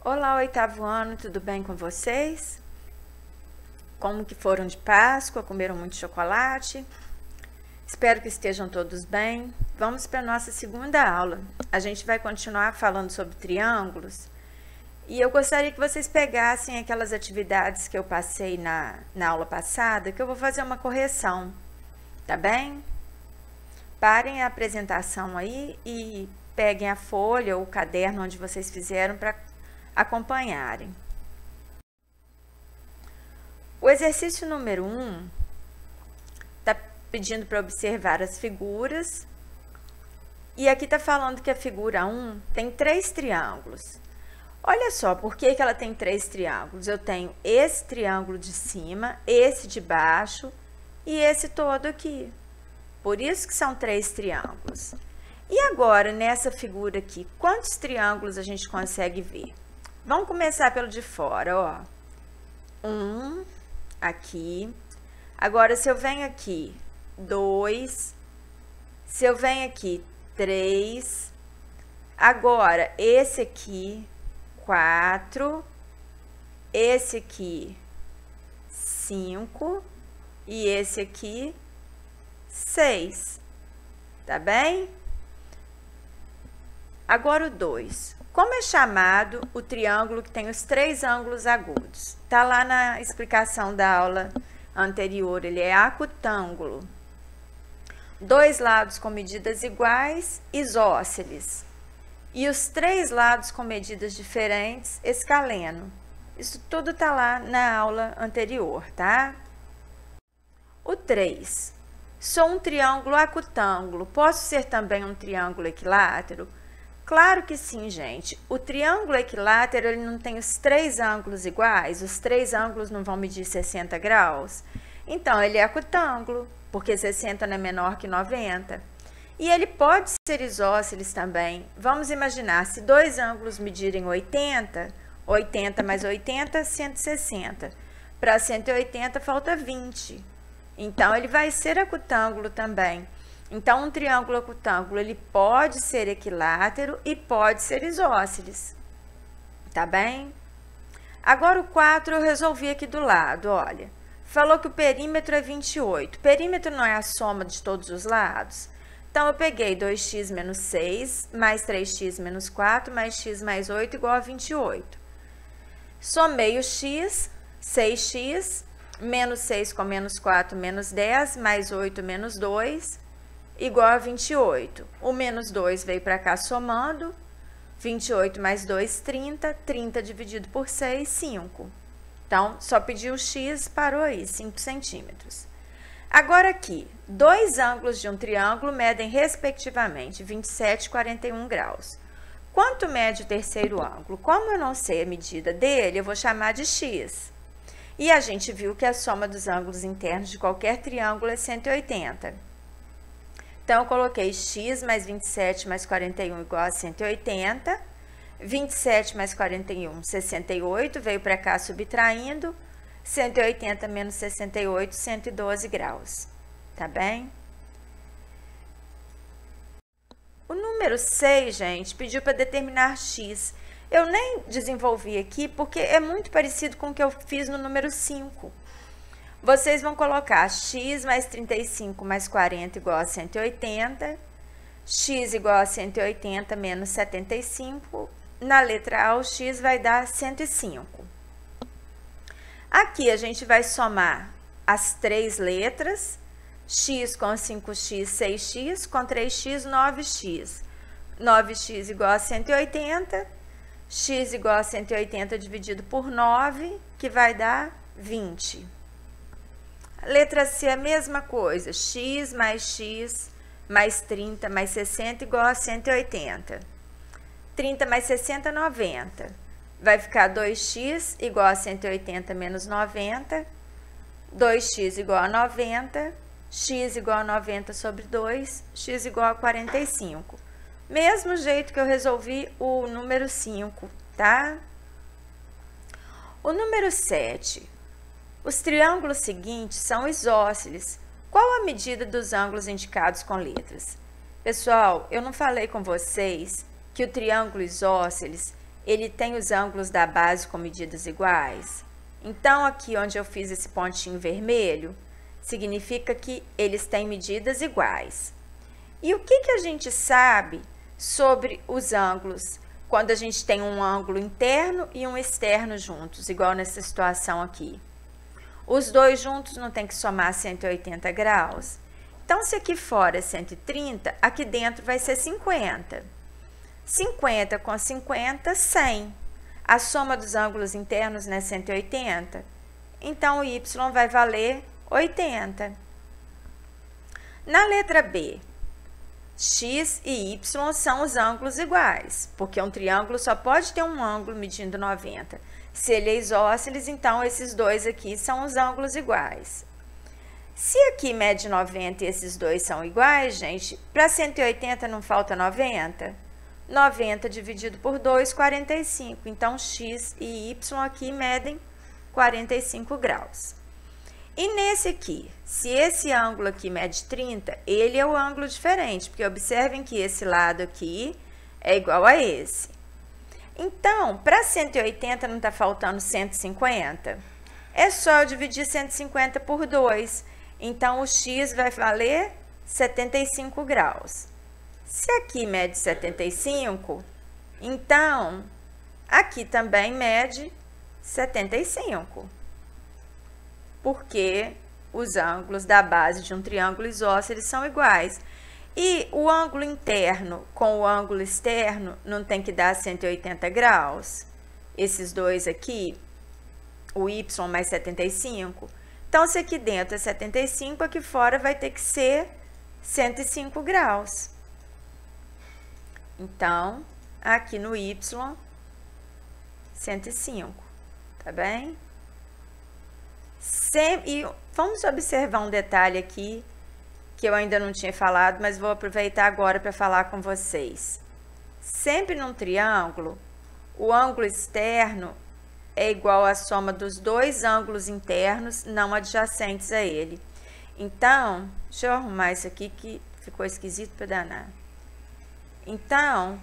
Olá, oitavo ano, tudo bem com vocês? Como que foram de Páscoa? Comeram muito chocolate? Espero que estejam todos bem. Vamos para a nossa segunda aula. A gente vai continuar falando sobre triângulos. E eu gostaria que vocês pegassem aquelas atividades que eu passei na aula passada, que eu vou fazer uma correção, tá bem? Parem a apresentação aí e peguem a folha ou o caderno onde vocês fizeram para acompanharem. O exercício número 1 está pedindo para observar as figuras. E aqui está falando que a figura 1 tem 3 triângulos. Olha só, por que ela tem 3 triângulos? Eu tenho esse triângulo de cima, esse de baixo e esse todo aqui. Por isso que são 3 triângulos. E agora, nessa figura aqui, quantos triângulos a gente consegue ver? Vamos começar pelo de fora, ó. 1, aqui. Agora, se eu venho aqui, 2. Se eu venho aqui, 3. Agora, esse aqui, 4. Esse aqui, 5. E esse aqui, 6. Tá bem? Agora o 2. Como é chamado o triângulo que tem os 3 ângulos agudos? Tá lá na explicação da aula anterior, ele é acutângulo. 2 lados com medidas iguais, isósceles. E os 3 lados com medidas diferentes, escaleno. Isso tudo tá lá na aula anterior, tá? O 3. Sou um triângulo acutângulo. Posso ser também um triângulo equilátero? Claro que sim, gente. O triângulo equilátero, ele não tem os 3 ângulos iguais? Os 3 ângulos não vão medir 60 graus? Então, ele é acutângulo, porque 60 não é menor que 90. E ele pode ser isósceles também. Vamos imaginar, se 2 ângulos medirem 80, 80 mais 80, 160. Para 180, falta 20. Então, ele vai ser acutângulo também. Então, um triângulo acutângulo, ele pode ser equilátero e pode ser isósceles. Tá bem? Agora, o 4 eu resolvi aqui do lado, olha. Falou que o perímetro é 28. Perímetro não é a soma de todos os lados? Então, eu peguei 2x menos 6, mais 3x menos 4, mais x mais 8, igual a 28. Somei o x, 6x, menos 6 com menos 4, menos 10, mais 8, menos 2, igual a 28. O menos 2 veio para cá somando. 28 mais 2, 30. 30 dividido por 6, 5. Então, só pedi o x, parou aí, 5 centímetros. Agora aqui, 2 ângulos de um triângulo medem respectivamente 27 e 41 graus. Quanto mede o terceiro ângulo? Como eu não sei a medida dele, eu vou chamar de x. E a gente viu que a soma dos ângulos internos de qualquer triângulo é 180. Então, eu coloquei x mais 27 mais 41 igual a 180. 27 mais 41, 68. Veio para cá subtraindo. 180 menos 68, 112 graus. Tá bem? O número 6, gente, pediu para determinar x. Eu nem desenvolvi aqui porque é muito parecido com o que eu fiz no número 5. Vocês vão colocar x mais 35 mais 40 igual a 180, x igual a 180 menos 75, na letra A o x vai dar 105. Aqui a gente vai somar as 3 letras, x com 5x, 6x, com 3x, 9x. 9x igual a 180, x igual a 180 dividido por 9, que vai dar 20. Letra C, a mesma coisa, x mais 30 mais 60 igual a 180. 30 mais 60, 90. Vai ficar 2x igual a 180 menos 90. 2x igual a 90. X igual a 90 sobre 2. X igual a 45. Mesmo jeito que eu resolvi o número 5, tá? O número 7. Os triângulos seguintes são isósceles. Qual a medida dos ângulos indicados com letras? Pessoal, eu não falei com vocês que o triângulo isósceles, ele tem os ângulos da base com medidas iguais? Então, aqui onde eu fiz esse pontinho vermelho, significa que eles têm medidas iguais. E o que a gente sabe sobre os ângulos quando a gente tem um ângulo interno e um externo juntos, igual nessa situação aqui? Os dois juntos não tem que somar 180 graus. Então, se aqui fora é 130, aqui dentro vai ser 50. 50 com 50, 100. A soma dos ângulos internos não é 180? Então, o y vai valer 80. Na letra B, x e y são os ângulos iguais, porque um triângulo só pode ter um ângulo medindo 90. Se ele é isósceles, então esses dois aqui são os ângulos iguais. Se aqui mede 90 e esses dois são iguais, gente, para 180 não falta 90? 90 dividido por 2, 45. Então, x e y aqui medem 45 graus. E nesse aqui, se esse ângulo aqui mede 30, ele é o ângulo diferente, porque observem que esse lado aqui é igual a esse. Então, para 180 não está faltando 150? É só eu dividir 150 por 2. Então, o x vai valer 75 graus. Se aqui mede 75, então aqui também mede 75. Porque os ângulos da base de um triângulo isósceles são iguais. E o ângulo interno com o ângulo externo não tem que dar 180 graus? Esses dois aqui, o y mais 75. Então, se aqui dentro é 75, aqui fora vai ter que ser 105 graus. Então, aqui no y, 105, tá bem? E vamos observar um detalhe aqui, que eu ainda não tinha falado, mas vou aproveitar agora para falar com vocês. Sempre num triângulo, o ângulo externo é igual à soma dos dois ângulos internos não adjacentes a ele. Então, deixa eu arrumar isso aqui que ficou esquisito para danar. Então,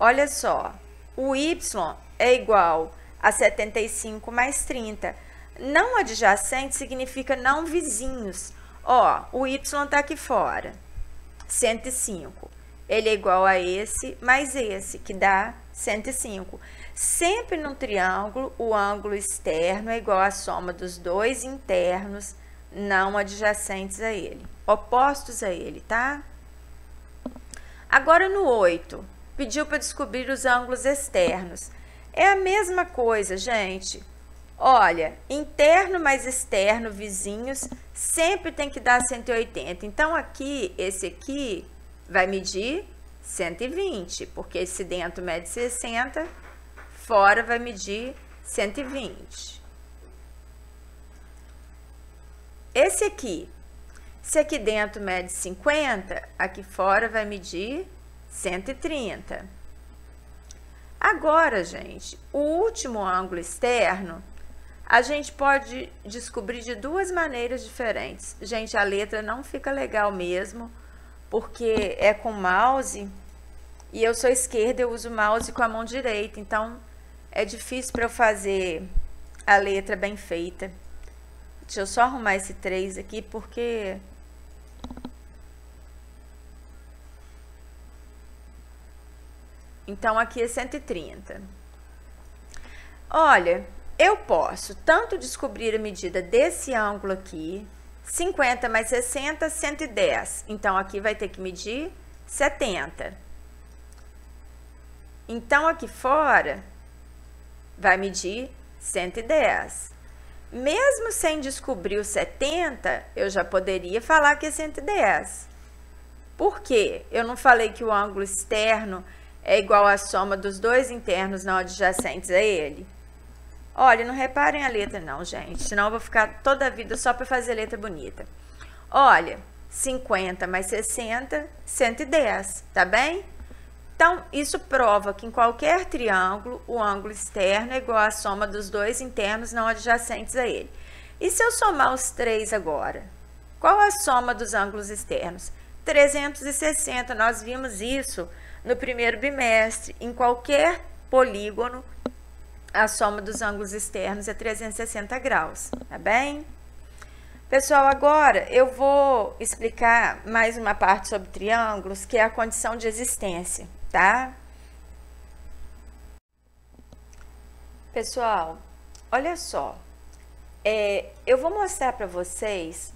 olha só, o y é igual a 75 mais 30. Não adjacente significa não vizinhos. Ó, o y está aqui fora, 105. Ele é igual a esse mais esse, que dá 105. Sempre num triângulo, o ângulo externo é igual à soma dos dois internos não adjacentes a ele, opostos a ele, tá? Agora, no 8, pediu para descobrir os ângulos externos. É a mesma coisa, gente. Olha, interno mais externo, vizinhos, sempre tem que dar 180. Então, aqui, esse aqui vai medir 120, porque esse dentro mede 60, fora vai medir 120. Esse aqui, se aqui dentro mede 50, aqui fora vai medir 130. Agora, gente, o último ângulo externo, a gente pode descobrir de duas maneiras diferentes. Gente, a letra não fica legal mesmo, porque é com mouse, e eu sou esquerda, eu uso o mouse com a mão direita, então é difícil para eu fazer a letra bem feita. Deixa eu só arrumar esse 3 aqui, porque... Então, aqui é 130. Olha, eu posso tanto descobrir a medida desse ângulo aqui, 50 mais 60, 110. Então, aqui vai ter que medir 70. Então, aqui fora, vai medir 110. Mesmo sem descobrir o 70, eu já poderia falar que é 110. Por quê? Eu não falei que o ângulo externo é igual à soma dos dois internos não adjacentes a ele? Olha, não reparem a letra não, gente, senão eu vou ficar toda a vida só para fazer letra bonita. Olha, 50 mais 60, 110, tá bem? Então, isso prova que em qualquer triângulo, o ângulo externo é igual à soma dos dois internos não adjacentes a ele. E se eu somar os três agora? Qual a soma dos ângulos externos? 360, nós vimos isso no primeiro bimestre. Em qualquer polígono, a soma dos ângulos externos é 360 graus, tá bem? Pessoal, agora eu vou explicar mais uma parte sobre triângulos, que é a condição de existência, tá? Pessoal, olha só, eu vou mostrar para vocês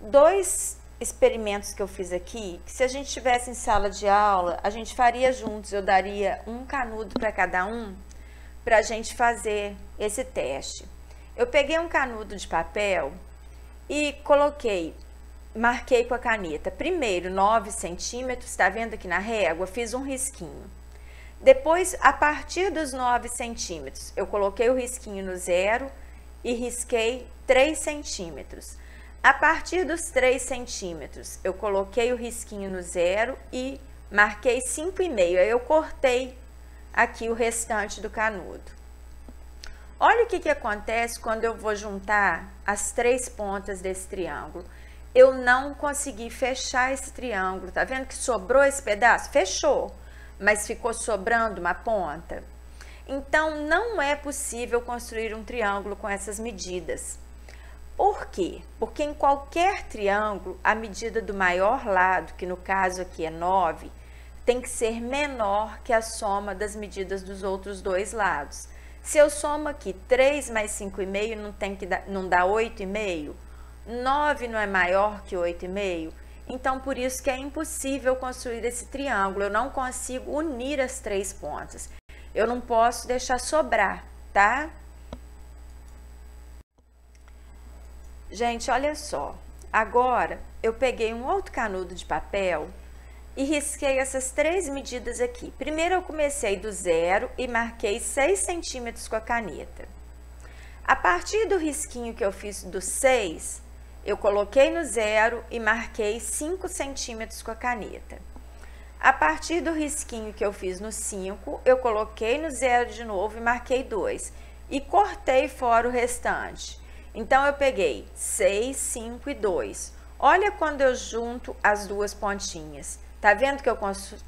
dois experimentos que eu fiz aqui, que se a gente estivesse em sala de aula, a gente faria juntos, eu daria um canudo para cada um, para a gente fazer esse teste. Eu peguei um canudo de papel e marquei com a caneta, primeiro 9 centímetros, tá vendo aqui na régua? Fiz um risquinho. Depois, a partir dos 9 centímetros, eu coloquei o risquinho no zero e risquei 3 centímetros. A partir dos 3 centímetros, eu coloquei o risquinho no zero e marquei 5,5. Aí eu cortei aqui o restante do canudo. Olha o que acontece quando eu vou juntar as 3 pontas desse triângulo. Eu não consegui fechar esse triângulo. Tá vendo que sobrou esse pedaço? Fechou, mas ficou sobrando uma ponta. Então, não é possível construir um triângulo com essas medidas. Por quê? Porque em qualquer triângulo, a medida do maior lado, que no caso aqui é 9, tem que ser menor que a soma das medidas dos outros dois lados. Se eu somo aqui 3 mais 5,5, não dá 8,5? 9 não é maior que 8,5? Então, por isso que é impossível construir esse triângulo. Eu não consigo unir as 3 pontas. Eu não posso deixar sobrar, tá? Gente, olha só. Agora, eu peguei um outro canudo de papel e risquei essas 3 medidas aqui. Primeiro, eu comecei do zero e marquei 6 centímetros com a caneta. A partir do risquinho que eu fiz do 6, eu coloquei no zero e marquei 5 centímetros com a caneta. A partir do risquinho que eu fiz no 5, eu coloquei no zero de novo e marquei 2. E cortei fora o restante. Então, eu peguei 6, 5 e 2. Olha quando eu junto as duas pontinhas. Tá vendo que eu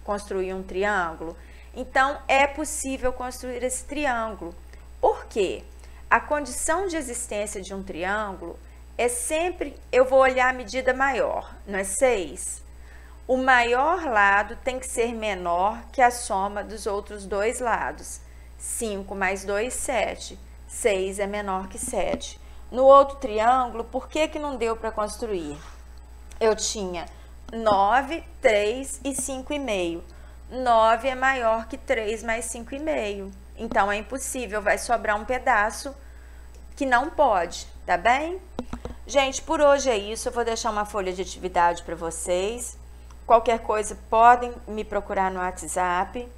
construí um triângulo? Então, é possível construir esse triângulo. Por quê? A condição de existência de um triângulo é sempre, eu vou olhar a medida maior, não é 6? O maior lado tem que ser menor que a soma dos outros dois lados. 5 mais 2, 7. 6 é menor que 7. No outro triângulo, por que não deu para construir? Eu tinha 9, 3 e 5,5. 9 é maior que 3 mais 5,5. Então, é impossível, vai sobrar um pedaço que não pode, tá bem? Gente, por hoje é isso. Eu vou deixar uma folha de atividade para vocês. Qualquer coisa, podem me procurar no WhatsApp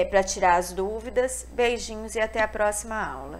para tirar as dúvidas. Beijinhos e até a próxima aula.